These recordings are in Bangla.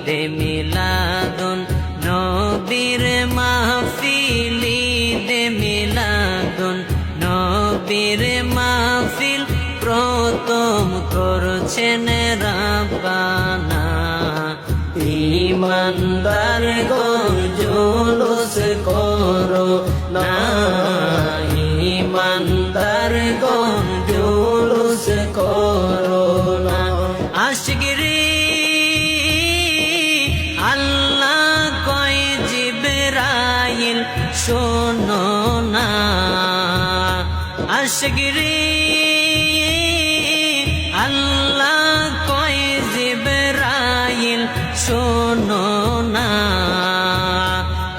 ঈদে মিলাদুন নবীর মাহফিল ঈদে মিলাদুন নবীর মাহফিল প্রথম করছেন রাব্বানা। ঈমানদার গণ জুলুস করো না, ঈমানদার গণ জুলুস করো না। আশিকরে আল্লাহ কয় জিবরাইল শোনো না, আশিকরে আল্লাহ কয় জিবরাইল শোনো না।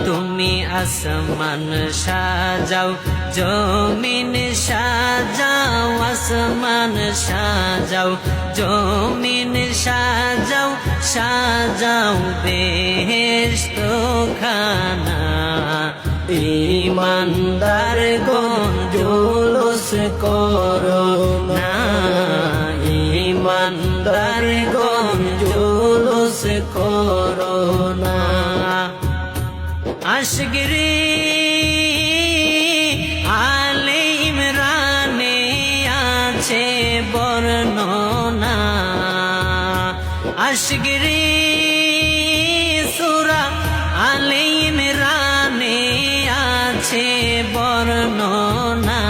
তুমি আসমান সাজাও জমিন সাজাও, আসমান সাজাও জমিন সাজাও, সাজাও বেহেশত খানা। ঈমানদার গণ জুলুস করো না, ঈমানদার গণ জুলুস করো না। আশিকরে আলে ইমরানে আছে বর্ণনা, আশিকরে সূরা আলে ইমরানে আছে বর্ণনা।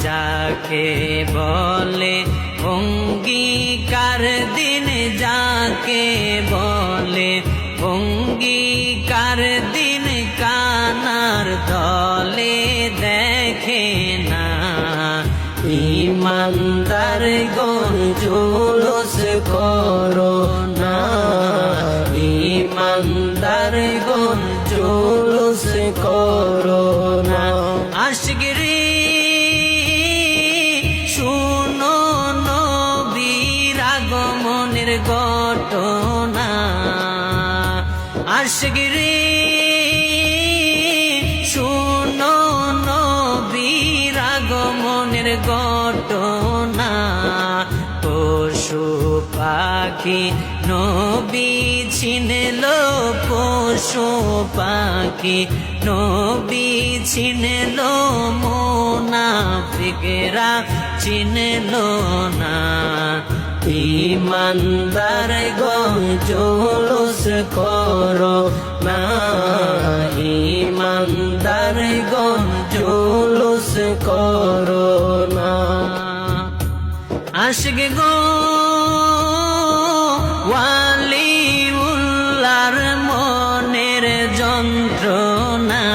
যাকে বলে অঙ্গীকার দিন, যাকে বলে অঙ্গীকার দিন, কানার দলে দেখে না। ঈমানদার গণ জুলুস করো না, ঈমানদার গণ জুলুস করো না। আশিকরে শুনো নবীর আগমনের ঘটনা, আশিকরে শুনো নবীর আগমনের ঘটনা। পশু পাখি নবী চিনল, পশু পাখি নবী চিনল, মুনাফিকরা চিনল না। ঈমানদার গণ জুলুস করো না, ঈমানদার গণ জুলুস করো না। আশিক গো ওয়ালিউল্লাহর মনের যন্ত্রণা,